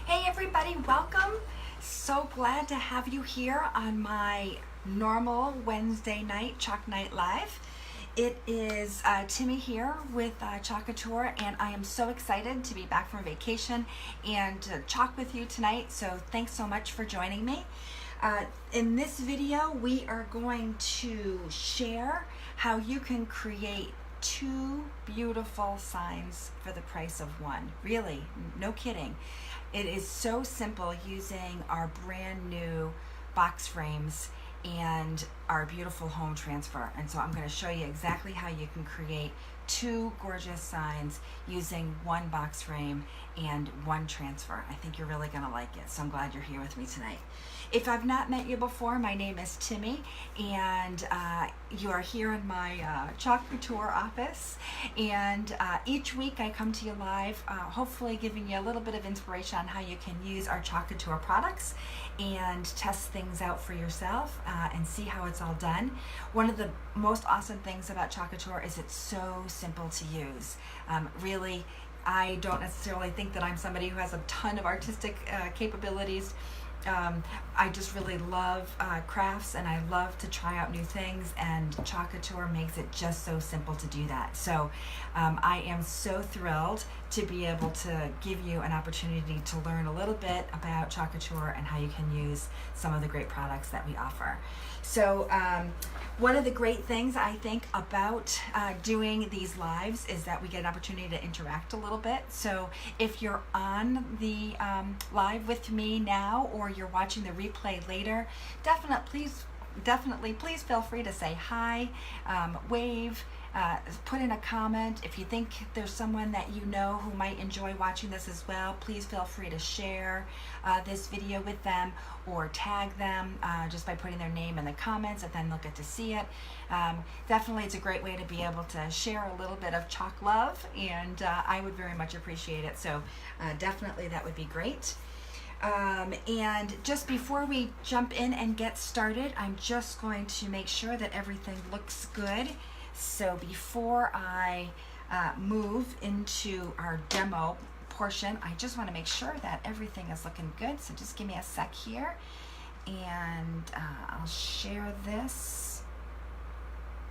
Hey everybody, welcome. So glad to have you here on my normal Wednesday night Chalk Night Live. It is Timmy here with Couture, and I am so excited to be back from vacation and to chalk with you tonight. So thanks so much for joining me. In this video, we are going to share how you can create 2 beautiful signs for the price of 1. Really, no kidding. It is so simple using our brand new box frames and our beautiful home transfer. And so I'm going to show you exactly how you can create 2 gorgeous signs using 1 box frame and 1 transfer. I think you're really going to like it. So I'm glad you're here with me tonight. If I've not met you before, my name is Timmy, and you are here in my Couture office. And each week I come to you live, hopefully giving you a little bit of inspiration on how you can use our Couture products and test things out for yourself and see how it's all done. One of the most awesome things about Couture is it's so simple to use. Really, I don't necessarily think that I'm somebody who has a ton of artistic capabilities. I just really love crafts, and I love to try out new things, and Couture makes it just so simple to do that. So I am so thrilled to be able to give you an opportunity to learn a little bit about Couture and how you can use some of the great products that we offer. So one of the great things I think about doing these lives is that we get an opportunity to interact a little bit. So if you're on the live with me now, or you're watching the replay later, definitely please feel free to say hi, wave, put in a comment. If you think there's someone that you know who might enjoy watching this as well, please feel free to share this video with them or tag them just by putting their name in the comments, and then they'll get to see it. Definitely, it's a great way to be able to share a little bit of chalk love, and I would very much appreciate it. So definitely that would be great. And just before we jump in and get started, I'm just going to make sure that everything looks good. So before I move into our demo portion, I just want to make sure that everything is looking good. So just give me a sec here, and I'll share this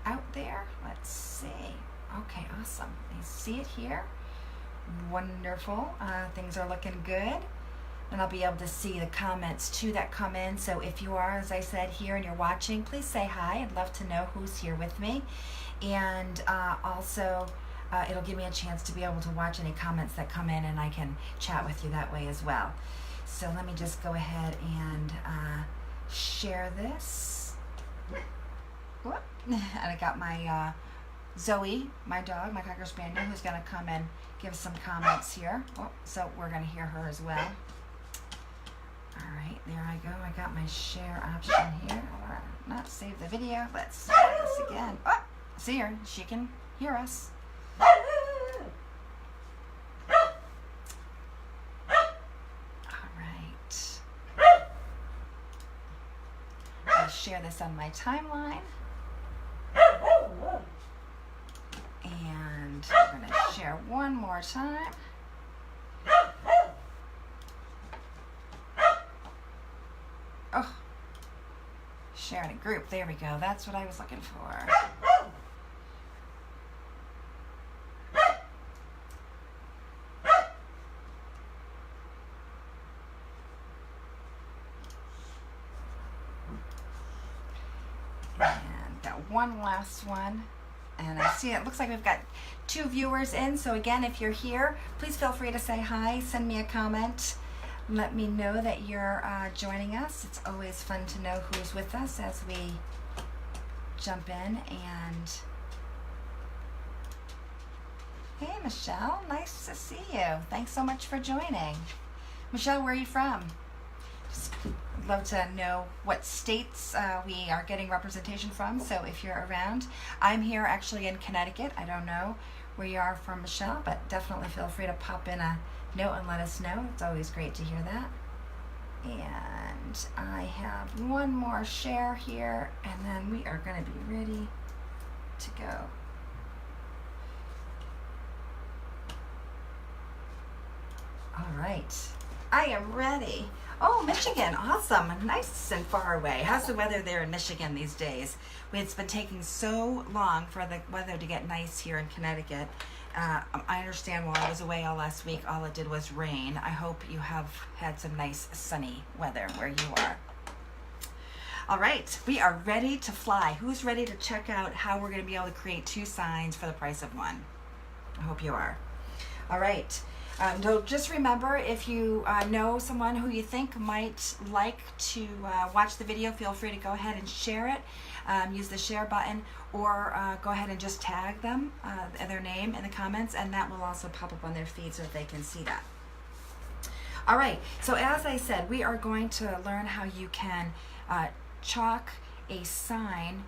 out there. Let's see. Okay, awesome. You see it here? Wonderful. Things are looking good. And I'll be able to see the comments too that come in. So if you are, as I said, here and you're watching, please say hi. I'd love to know who's here with me. And also, it'll give me a chance to be able to watch any comments that come in, and I can chat with you that way as well. So let me just go ahead and share this. Whoop. And I got my Zoe, my dog, my Cocker Spaniel, who's going to come and give some comments here. Oh, so we're going to hear her as well. All right, there I go. I got my share option here. Not save the video. Let's try this again. Oh, see her. She can hear us. All right. I'll share this on my timeline. And we're going to share one more time. Oh, sharing a group. There we go. That's what I was looking for. And got one last one. And I see it looks like we've got 2 viewers in. So again, if you're here, please feel free to say hi, send me a comment. Let me know that you're joining us. It's always fun to know who's with us as we jump in. And hey, Michelle, nice to see you. Thanks so much for joining. Michelle, where are you from? Just love to know what states we are getting representation from. So if you're around, I'm here actually in Connecticut. I don't know where you are from, Michelle, but definitely feel free to pop in a note and let us know. It's always great to hear that. And I have one more share here, and then we are going to be ready to go. All right. I am ready. Oh, Michigan, awesome. Nice and far away. How's the weather there in Michigan these days? It's been taking so long for the weather to get nice here in Connecticut. I understand while I was away all last week, all it did was rain. I hope you have had some nice sunny weather where you are. All right, we are ready to fly. Who's ready to check out how we're going to be able to create 2 signs for the price of 1? I hope you are. All right. So just remember, if you know someone who you think might like to watch the video, feel free to go ahead and share it. Use the share button, or go ahead and just tag them, their name in the comments, and that will also pop up on their feed so that they can see that. All right, so as I said, we are going to learn how you can chalk a sign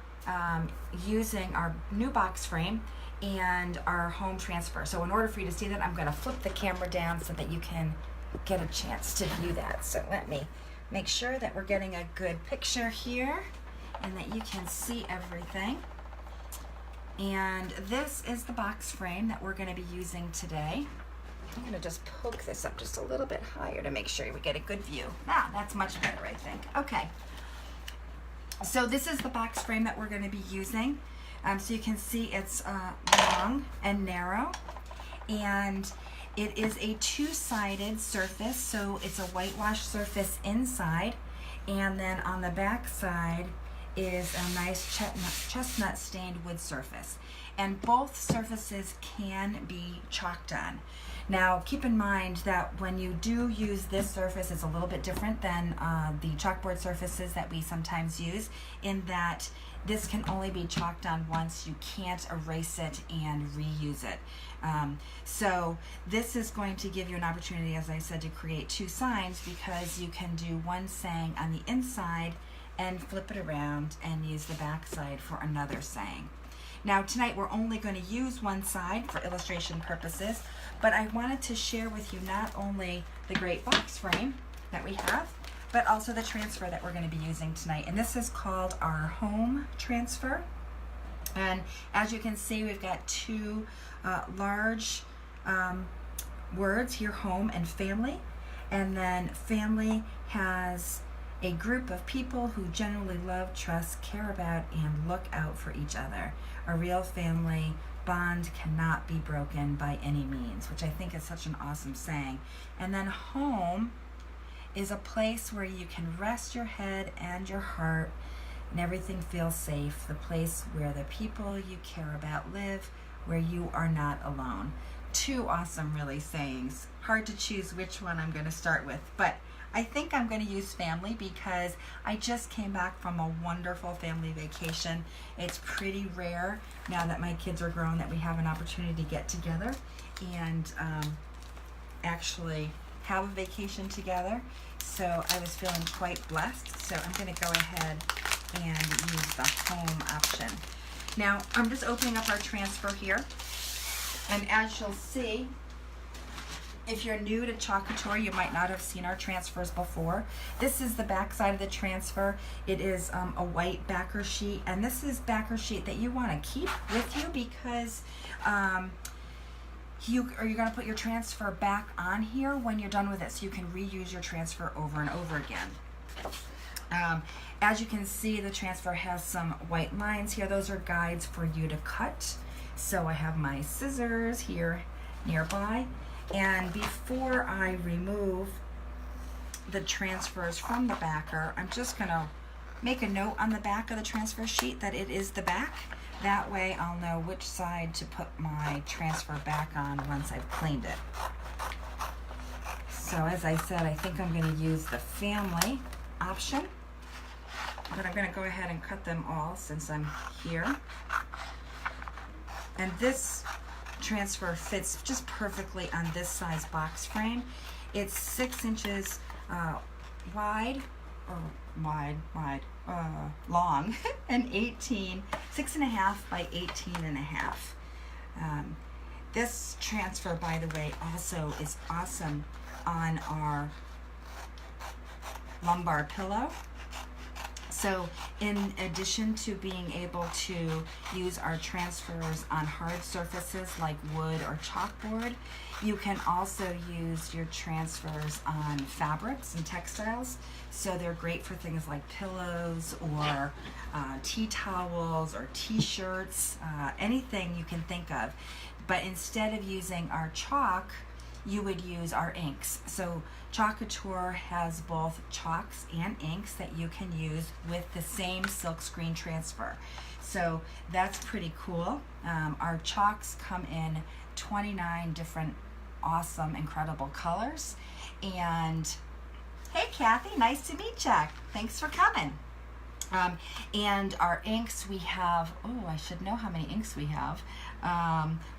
using our new box frame and our home transfer. So in order for you to see that, I'm going to flip the camera down so that you can get a chance to view that. So let me make sure that we're getting a good picture here and that you can see everything. And this is the box frame that we're going to be using today. I'm going to just poke this up just a little bit higher to make sure we get a good view. Ah, that's much better, I think. Okay. So this is the box frame that we're going to be using. So you can see it's long and narrow, and it is a 2-sided surface, so it's a whitewash surface inside, and then on the back side is a nice chestnut stained wood surface. And both surfaces can be chalked on. Now keep in mind that when you do use this surface, it's a little bit different than the chalkboard surfaces that we sometimes use, in that this can only be chalked on once. You can't erase it and reuse it. So this is going to give you an opportunity, as I said, to create 2 signs, because you can do one saying on the inside and flip it around and use the back side for another saying. Now tonight we're only going to use one side for illustration purposes, but I wanted to share with you not only the great box frame that we have, but also the transfer that we're going to be using tonight. And this is called our home transfer. And as you can see, we've got 2 large words here, home and family. And then family has a group of people who generally love, trust, care about, and look out for each other. A real family bond cannot be broken by any means, which I think is such an awesome saying. And then home is a place where you can rest your head and your heart and everything feels safe, the place where the people you care about live, where you are not alone. 2 awesome, really, sayings. Hard to choose which one I'm going to start with, but I think I'm going to use family because I just came back from a wonderful family vacation. It's pretty rare now that my kids are grown that we have an opportunity to get together and actually have a vacation together. So I was feeling quite blessed. So I'm going to go ahead and use the home option. Now I'm just opening up our transfer here. And as you'll see, if you're new to Couture, you might not have seen our transfers before. This is the back side of the transfer. It is a white backer sheet, and this is backer sheet that you want to keep with you because you're going to put your transfer back on here when you're done with it, so you can reuse your transfer over and over again. As you can see, the transfer has some white lines here. Those are guides for you to cut. So I have my scissors here nearby. And before I remove the transfers from the backer, I'm just going to make a note on the back of the transfer sheet that it is the back. That way I'll know which side to put my transfer back on once I've cleaned it. So as I said, I think I'm going to use the family option, but I'm going to go ahead and cut them all since I'm here. And this transfer fits just perfectly on this size box frame. It's 6 inches long and 6.5 by 18.5. This transfer, by the way, also is awesome on our lumbar pillow. So in addition to being able to use our transfers on hard surfaces like wood or chalkboard, you can also use your transfers on fabrics and textiles. So they're great for things like pillows or tea towels or t-shirts, anything you can think of. But instead of using our chalk, you would use our inks. So Couture has both chalks and inks that you can use with the same silkscreen transfer. So that's pretty cool. Our chalks come in 29 different awesome, incredible colors. And hey Kathy, nice to meet you. Thanks for coming. And our inks, we have, oh, I should know how many inks we have.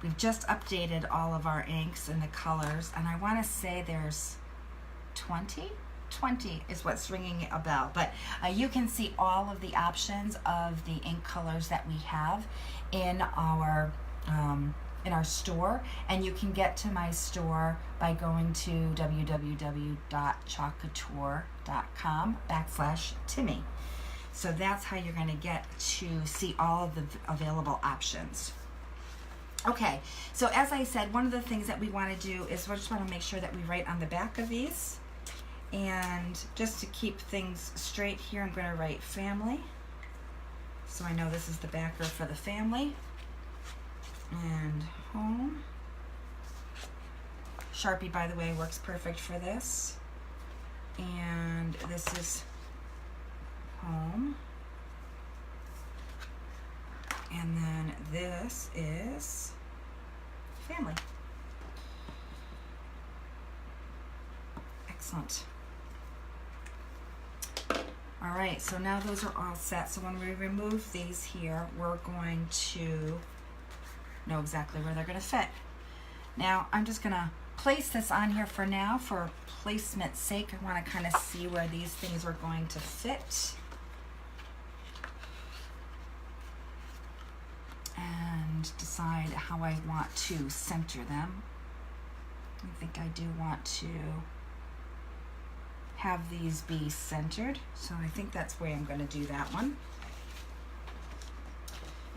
We've just updated all of our inks and the colors, and I want to say there's 20 is what's ringing a bell. But you can see all of the options of the ink colors that we have in our store, and you can get to my store by going to www.chalkcouture.com/Timmy. So that's how you're going to get to see all of the available options. Okay, so as I said, one of the things that we want to do is we just want to make sure that we write on the back of these. And just to keep things straight here, I'm going to write family. So I know this is the backer for the family. And home. Sharpie, by the way, works perfect for this. And this is home. And then this is family. Excellent. All right, so now those are all set. So when we remove these here, we're going to know exactly where they're going to fit. Now, I'm just going to place this on here for now for placement's sake. I want to kind of see where these things are going to fit. And decide how I want to center them. I think I do want to have these be centered, so I think that's where I'm going to do that one.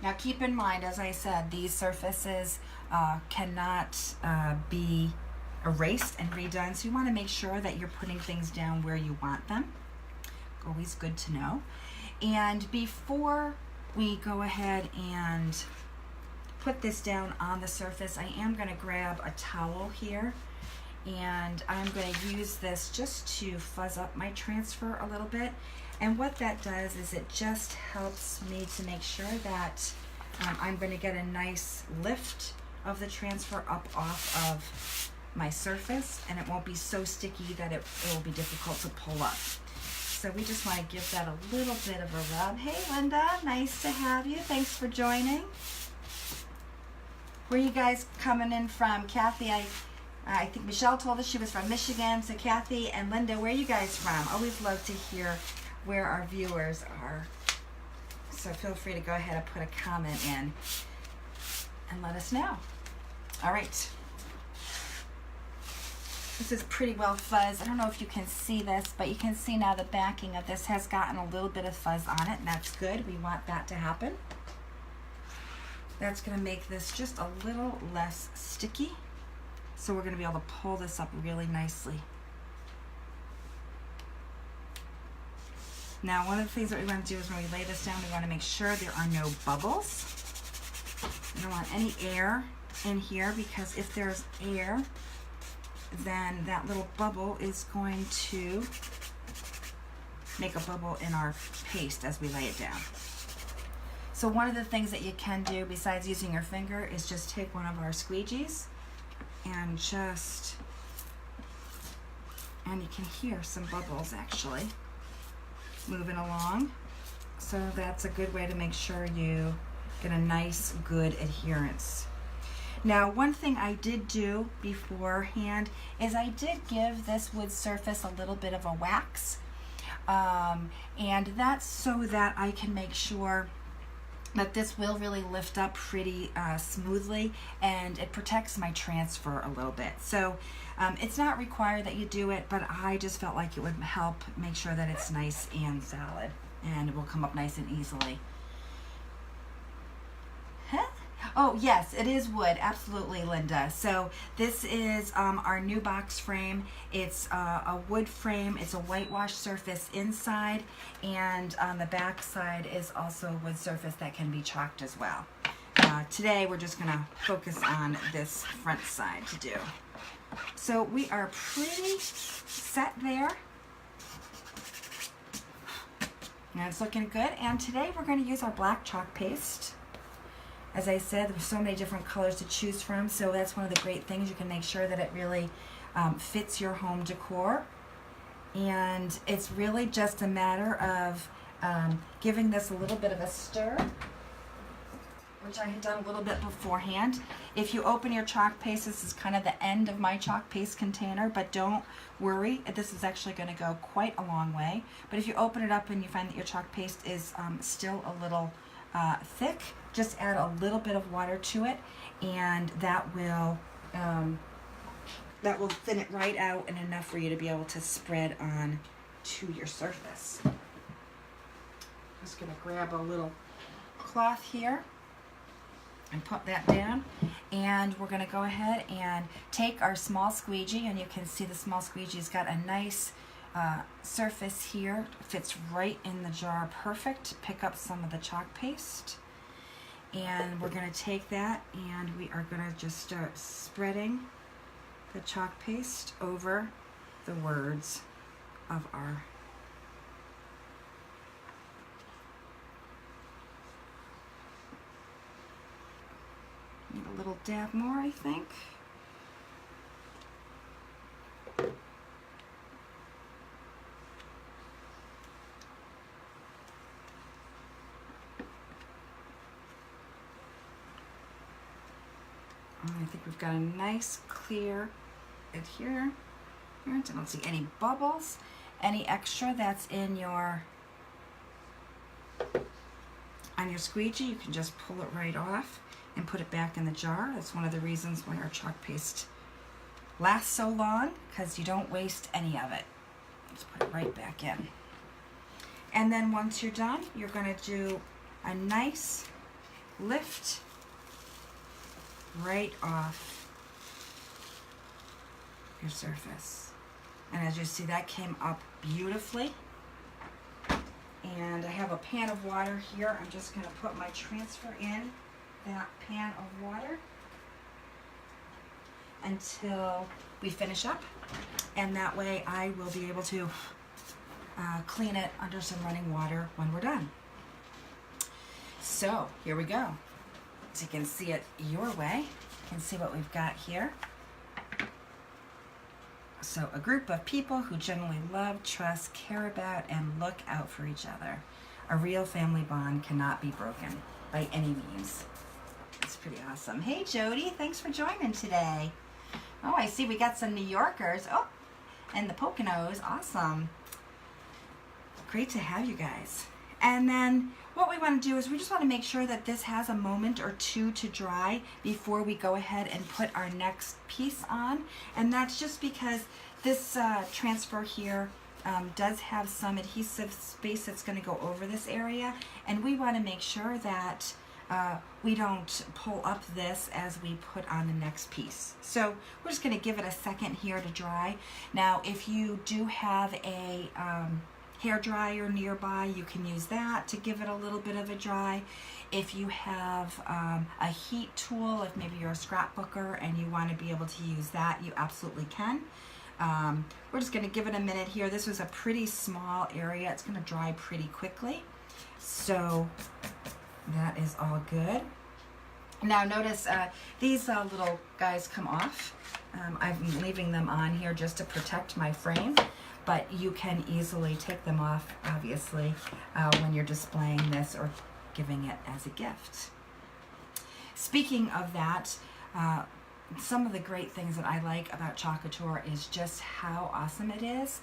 Now keep in mind, as I said, these surfaces cannot be erased and redone, so you want to make sure that you're putting things down where you want them. Always good to know. And before we go ahead and put this down on the surface, I am going to grab a towel here, and I'm going to use this just to fuzz up my transfer a little bit. And what that does is it just helps me to make sure that I'm going to get a nice lift of the transfer up off of my surface, and it won't be so sticky that it will be difficult to pull up. So we just want to give that a little bit of a rub. Hey Linda, nice to have you. Thanks for joining. Where are you guys coming in from? Kathy, I think Michelle told us she was from Michigan. So Kathy and Linda, where are you guys from? Always love to hear where our viewers are. So feel free to go ahead and put a comment in and let us know. All right. This is pretty well fuzzed. I don't know if you can see this, but you can see now the backing of this has gotten a little bit of fuzz on it, and that's good. We want that to happen. That's going to make this just a little less sticky. So we're going to be able to pull this up really nicely. Now, one of the things that we want to do is when we lay this down, we want to make sure there are no bubbles. We don't want any air in here, because if there's air, then that little bubble is going to make a bubble in our paste as we lay it down. So one of the things that you can do besides using your finger is just take one of our squeegees and you can hear some bubbles actually moving along. So that's a good way to make sure you get a nice, good adherence. Now, one thing I did do beforehand is I did give this wood surface a little bit of a wax. And that's so that I can make sure that this will really lift up pretty smoothly, and it protects my transfer a little bit. So it's not required that you do it, but I just felt like it would help make sure that it's nice and solid. and it will come up nice and easily. Huh? Oh yes, it is wood, absolutely, Linda. So this is our new box frame. It's a wood frame. It's a whitewash surface inside, and on the back side is also a wood surface that can be chalked as well. Today we're just gonna focus on this front side to do. So we are pretty set there. And it's looking good. And today we're going to use our black chalk paste. As I said, there's so many different colors to choose from, so that's one of the great things. You can make sure that it really fits your home decor. And it's really just a matter of giving this a little bit of a stir, which I had done a little bit beforehand. If you open your chalk paste, this is kind of the end of my chalk paste container, but don't worry, this is actually going to go quite a long way. But if you open it up and you find that your chalk paste is still a little thick, just add a little bit of water to it, and that will thin it right out and enough for you to be able to spread on to your surface. Just going to grab a little cloth here and put that down, and we're going to go ahead and take our small squeegee, and you can see the small squeegee's got a nice surface here. It fits right in the jar, perfect to pick up some of the chalk paste. And we're going to take that and we are going to just start spreading the chalk paste over the words of our need a little dab more, I think. I think we've got a nice clear adherent. I don't see any bubbles. Any extra that's in your on your squeegee, you can just pull it right off and put it back in the jar. That's one of the reasons why our chalk paste lasts so long, because you don't waste any of it. Just put it right back in. And then once you're done, you're going to do a nice lift right off your surface. And as you see, that came up beautifully. And I have a pan of water here. I'm just going to put my transfer in that pan of water until we finish up, and that way I will be able to clean it under some running water when we're done. So here we go. So you can see it your way. You can see what we've got here. So a group of people who genuinely love, trust, care about, and look out for each other. A real family bond cannot be broken by any means. It's pretty awesome. Hey Jody, thanks for joining today. Oh, I see we got some New Yorkers. Oh, and the Poconos, awesome. Great to have you guys. And then what we want to do is we just want to make sure that this has a moment or two to dry before we go ahead and put our next piece on. And that's just because this transfer here does have some adhesive space that's going to go over this area. And we want to make sure that we don't pull up this as we put on the next piece. So we're just going to give it a second here to dry. Now, if you do have a hair dryer nearby, you can use that to give it a little bit of a dry. If you have a heat tool, if maybe you're a scrapbooker and you want to be able to use that, you absolutely can. We're just going to give it a minute here. This was a pretty small area. It's going to dry pretty quickly. So that is all good. Now notice these little guys come off. I'm leaving them on here just to protect my frame, but you can easily take them off, obviously, when you're displaying this or giving it as a gift. Speaking of that, some of the great things that I like about Couture is just how awesome it is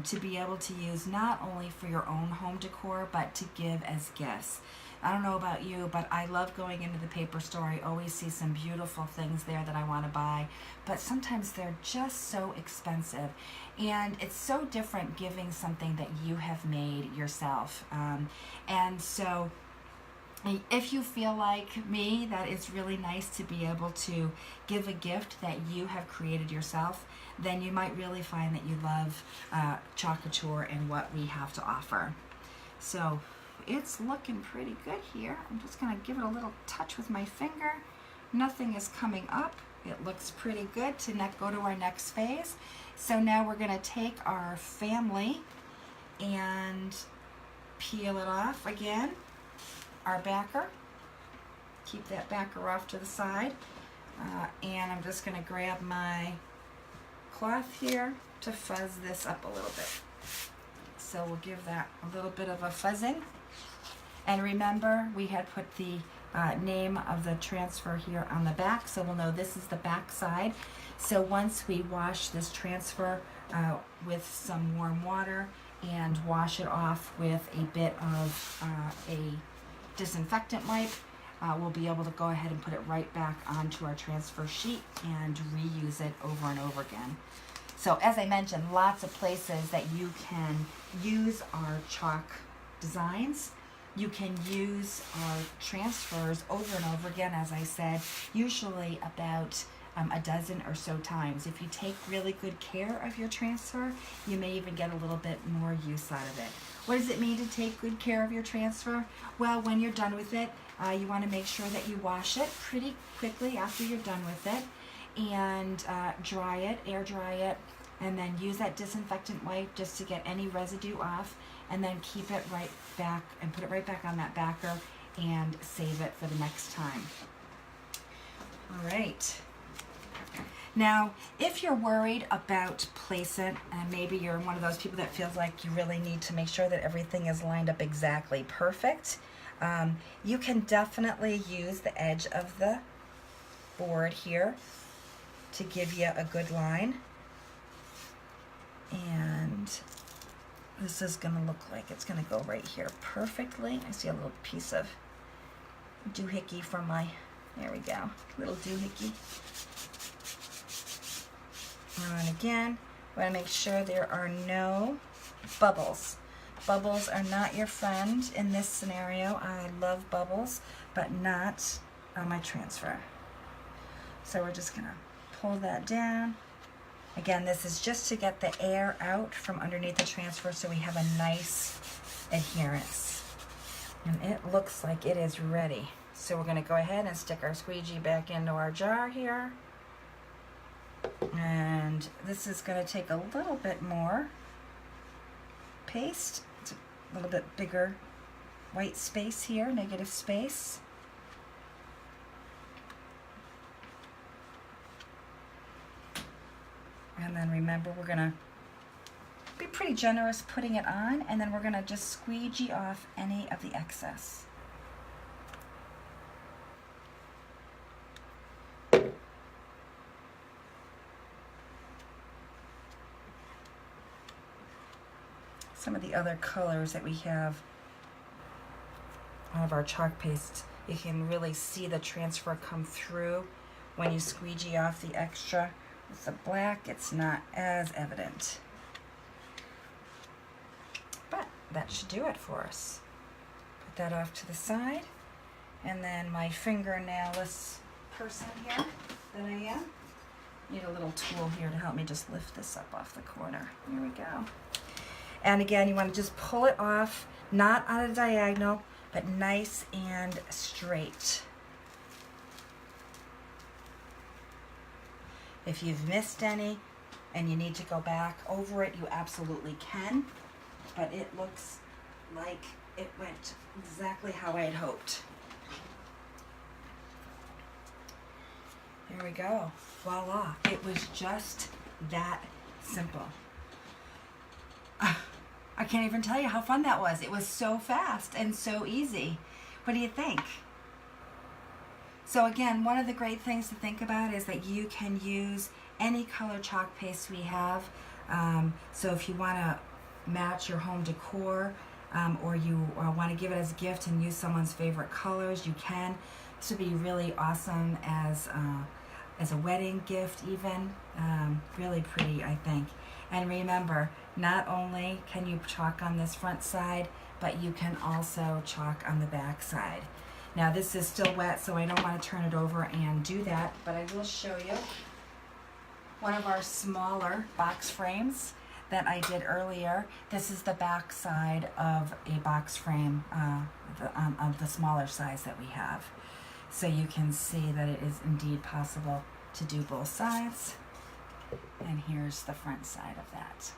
to be able to use not only for your own home decor, but to give as gifts. I don't know about you, but I love going into the paper store. I always see some beautiful things there that I want to buy, but sometimes they're just so expensive. And it's so different giving something that you have made yourself. And so if you feel like me, that it's really nice to be able to give a gift that you have created yourself, then you might really find that you love Chalk Couture and what we have to offer. So it's looking pretty good here. I'm just going to give it a little touch with my finger. Nothing is coming up. It looks pretty good to go to our next phase. So now we're going to take our family and peel it off again. Our backer. Keep that backer off to the side. And I'm just going to grab my cloth here to fuzz this up a little bit. So we'll give that a little bit of a fuzzing. And remember, we had put the name of the transfer here on the back, so we'll know this is the back side. So once we wash this transfer with some warm water and wash it off with a bit of a disinfectant wipe, we'll be able to go ahead and put it right back onto our transfer sheet and reuse it over and over again. So as I mentioned, lots of places that you can use our chalk designs. You can use our transfers over and over again, as I said, usually about a dozen or so times. If you take really good care of your transfer, you may even get a little bit more use out of it. What does it mean to take good care of your transfer? Well, when you're done with it, you want to make sure that you wash it pretty quickly after you're done with it, and dry it, air dry it, and then use that disinfectant wipe just to get any residue off, and then keep it right back and put it right back on that backer and save it for the next time. All right. Now, if you're worried about placement, and maybe you're one of those people that feels like you really need to make sure that everything is lined up exactly perfect, you can definitely use the edge of the board here to give you a good line. And this is going to look like it's going to go right here perfectly. I see a little piece of doohickey from my, there we go, little doohickey. And again, we want to make sure there are no bubbles. Bubbles are not your friend in this scenario. I love bubbles, but not on my transfer. So we're just going to pull that down. Again, this is just to get the air out from underneath the transfer so we have a nice adherence. And it looks like it is ready. So we're going to go ahead and stick our squeegee back into our jar here. And this is going to take a little bit more paste. It's a little bit bigger white space here, negative space. And then remember, we're going to be pretty generous putting it on, and then we're going to just squeegee off any of the excess. Some of the other colors that we have out of our chalk paste, you can really see the transfer come through when you squeegee off the extra. With the black, it's not as evident. But that should do it for us. Put that off to the side. And then my fingernailless person here that I am, need a little tool here to help me just lift this up off the corner. Here we go. And again, you want to just pull it off, not on a diagonal, but nice and straight. If you've missed any and you need to go back over it, you absolutely can. But it looks like it went exactly how I had hoped. There we go. Voila. It was just that simple. I can't even tell you how fun that was. It was so fast and so easy. What do you think? So again, one of the great things to think about is that you can use any color chalk paste we have. So if you want to match your home decor, or you want to give it as a gift and use someone's favorite colors, you can. This would be really awesome as a wedding gift even. Really pretty, I think. And remember, not only can you chalk on this front side, but you can also chalk on the back side. Now this is still wet, so I don't want to turn it over and do that, but I will show you one of our smaller box frames that I did earlier. This is the back side of a box frame of the smaller size that we have. So you can see that it is indeed possible to do both sides. And here's the front side of that.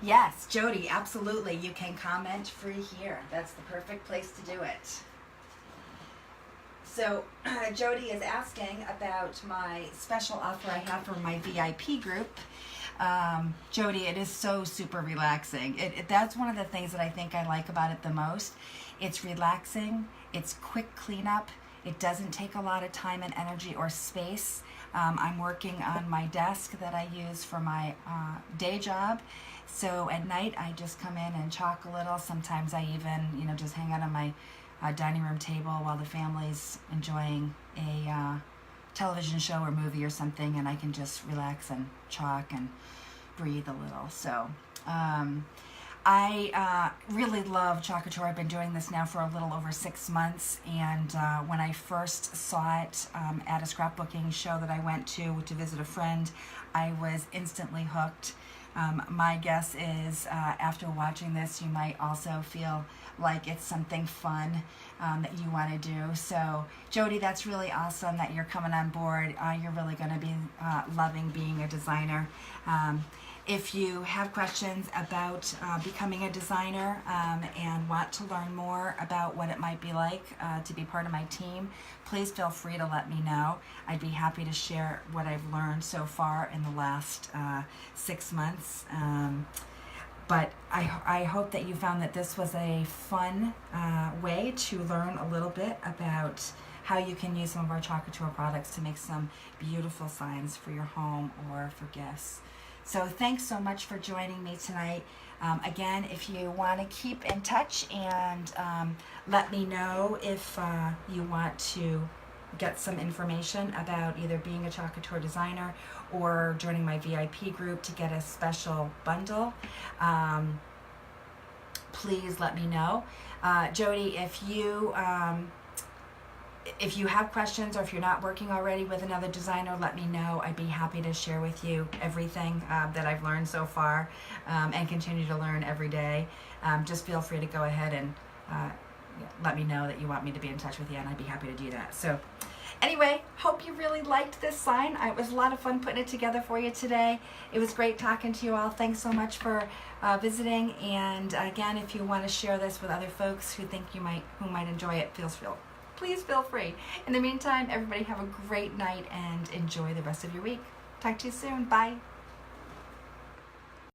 Yes, Jody, absolutely. You can comment free here. That's the perfect place to do it. So Jody is asking about my special offer I have for my VIP group. Jody, it is so super relaxing. That's one of the things that I think I like about it the most. It's relaxing. It's quick cleanup. It doesn't take a lot of time and energy or space. I'm working on my desk that I use for my day job. So at night I just come in and chalk a little. Sometimes I even, just hang out on my dining room table while the family's enjoying a television show or movie or something, and I can just relax and chalk and breathe a little. So I really love Couture. I've been doing this now for a little over 6 months, and when I first saw it at a scrapbooking show that I went to visit a friend, I was instantly hooked. My guess is after watching this, you might also feel like it's something fun that you want to do. So Jody, that's really awesome that you're coming on board. You're really going to be loving being a designer. If you have questions about becoming a designer and want to learn more about what it might be like to be part of my team, please feel free to let me know. I'd be happy to share what I've learned so far in the last 6 months. But I hope that you found that this was a fun way to learn a little bit about how you can use some of our Couture products to make some beautiful signs for your home or for gifts. So thanks so much for joining me tonight. Again, if you want to keep in touch and let me know if you want to get some information about either being a Couture designer or joining my VIP group to get a special bundle, please let me know. Jody, if you have questions or if you're not working already with another designer, let me know. I'd be happy to share with you everything that I've learned so far and continue to learn every day. Just feel free to go ahead and let me know that you want me to be in touch with you, and I'd be happy to do that. So anyway, hope you really liked this sign. It was a lot of fun putting it together for you today. It was great talking to you all. Thanks so much for visiting. And again, if you want to share this with other folks who think who might enjoy it, please feel free. In the meantime, everybody have a great night and enjoy the rest of your week. Talk to you soon. Bye.